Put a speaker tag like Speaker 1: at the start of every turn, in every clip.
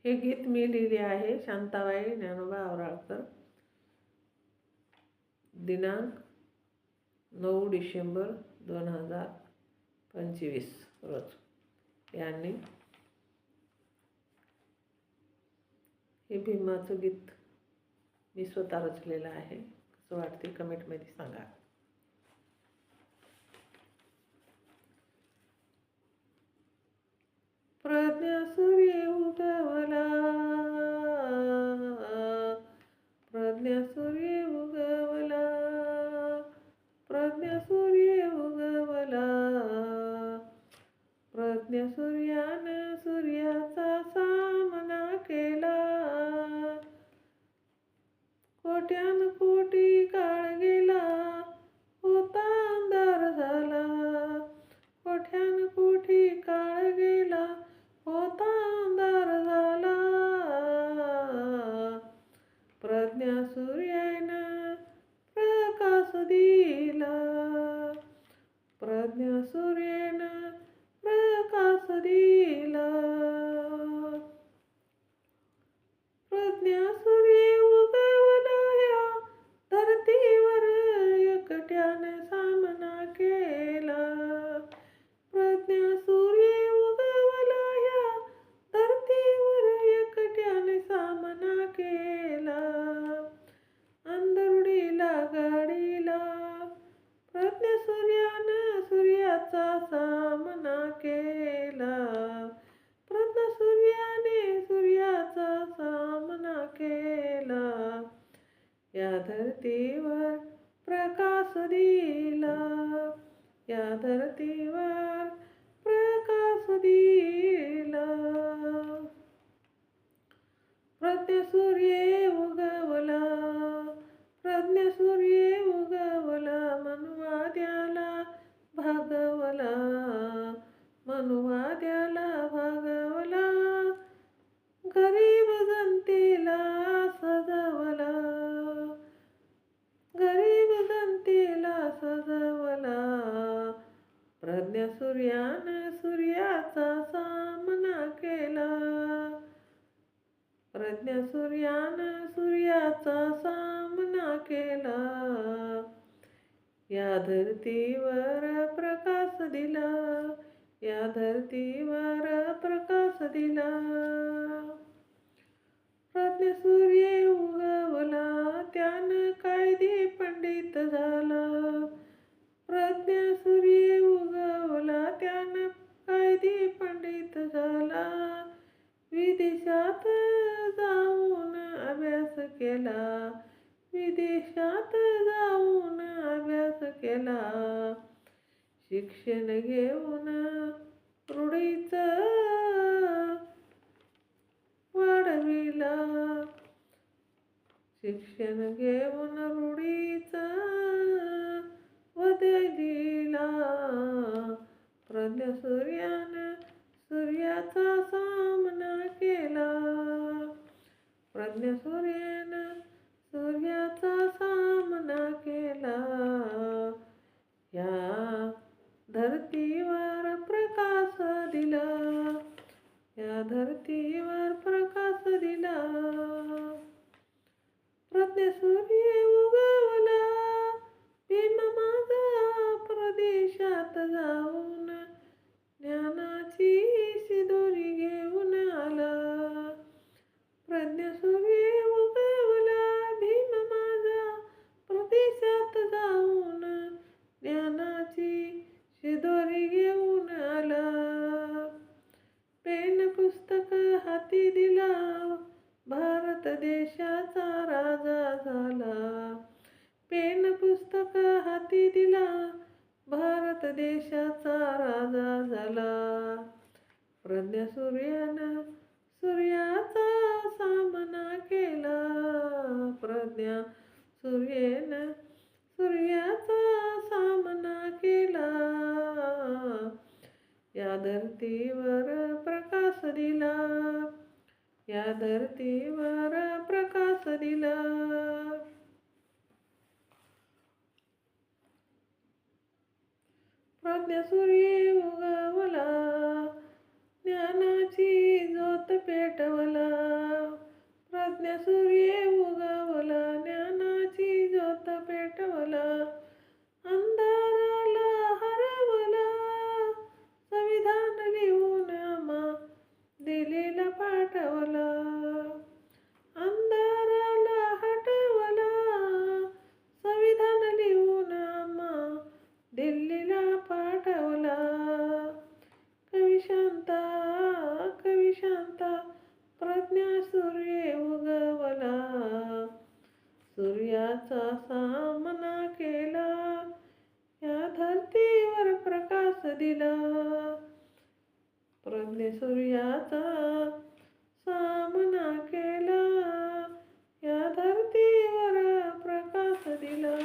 Speaker 1: हे गीत मी लिहिले आहे शांताबाई ज्ञानोबा आवराळकर. दिनांक 9 डिसेंबर 2025 रोज यांनी हे भीमाचं गीत मी स्वतः रचलेलं आहे. कसं वाटते कमेंटमध्ये सांगा. प्रज्ञा सूर्य उगवला, प्रज्ञा सूर्य उगवला, प्रज्ञा सूर्य उगवला, प्रज्ञा सूर्यानं सूर्याचा सामना केला. कोट्यान कोटी काळ गेला, होता अंधार झाला. कोट्यान कोटी काळ गेला, होता अंधार झाला. प्रज्ञा सूर्यानं प्रकाश दिला, प्रज्ञा सूर्यानं प्रकाश दिला. प्रज्ञा सूर्य उगवला, या धरतीवर एकट्याने सामना केला. प्रज्ञा सूर्य उगवला, या धरतीवर एकट्याने सामना केला. अंधरुडीला गाडीला प्रज्ञा सूर्यानं सूर्याचा सामना केला. प्रज्ञा सूर्याने सूर्याचा सामना केला. या धरतीवर प्रकाश दिला, या धरतीवर प्रकाश दिला. प्रज्ञा सूर्य उगवला, प्रज्ञा सूर्य उगवला, मनुवाद्याला भागवला, मनुवाद्याला भागवला. गरीब जनतेला सजवला, गरीब जनतेला सजवला. प्रज्ञा सूर्यानं सूर्याचा सामना केला, प्रज्ञा सूर्यानं सूर्याचा सामना केला. या धरतीवर प्रकाश दिला, या धरतीवर प्रकाश दिला. प्रज्ञा सूर्य उगवला, त्यानं कायदे पंडित झाला. प्रज्ञा सूर्य उगवला, त्यानं कायदे पंडित झाला. विदेशात जाऊन अभ्यास केला, विदेशात जाऊन अभ्यास केला. शिक्षण घेऊन रूढीचं वाढविला, शिक्षण घेऊन रूढीचं बदलिला. प्रज्ञा सूर्यानं सूर्याचा सामना केला, प्रज्ञा सूर्यानं सूर्याचा सामना केला. या धरतीवर प्रकाश दिला, या धरतीवर प्रकाश दिला. प्रज्ञा सूर्य उगवला, भीम माझा प्रदेशात जाऊन ज्ञानाची शिदोरी घेऊन आला. प्रज्ञा सूर्य उगवला, भीम माझा प्रदेशात जाऊन ज्ञानाची शिदोरी घेऊन आला. पेन पुस्तक हाती दिला, भारत देशाचा राजा झाला. पेन पुस्तक हाती दिला, भारत देशाचा राजा झाला. प्रज्ञा सूर्यानं सूर्याचा सामना केला, प्रज्ञा सूर्यानं सूर्याचा सामना केला. या धरतीवर प्रकाश दिला, या धरतीवर प्रकाश दिला. प्रज्ञा सूर्य उगवला, ज्ञानाची ज्योत पेटवला. प्रज्ञ सूर्याचा सामना केला, या धरतीवर प्रकाश दिला.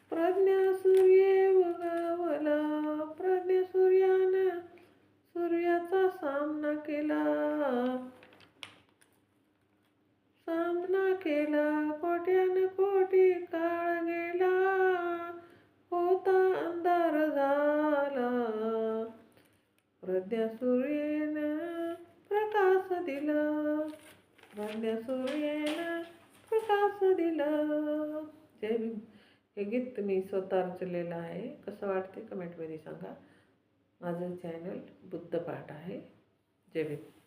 Speaker 1: प्रज्ञा सूर्य उगवला, प्रज्ञ सूर्यानं सूर्याचा सामना केला. कोट्यान कोटी काळ गेला, होता अंधार झाला. प्रज्ञा सूर्येनं प्रकाश दिला, प्रज्ञा सूर्येनं प्रकाश दिला. जय भीम. हे गीत तुम्ही स्वतः रचलेलं आहे. कसं वाटते कमेंटमध्ये सांगा. माझं चॅनल बुद्धपाठ आहे. जय भीम.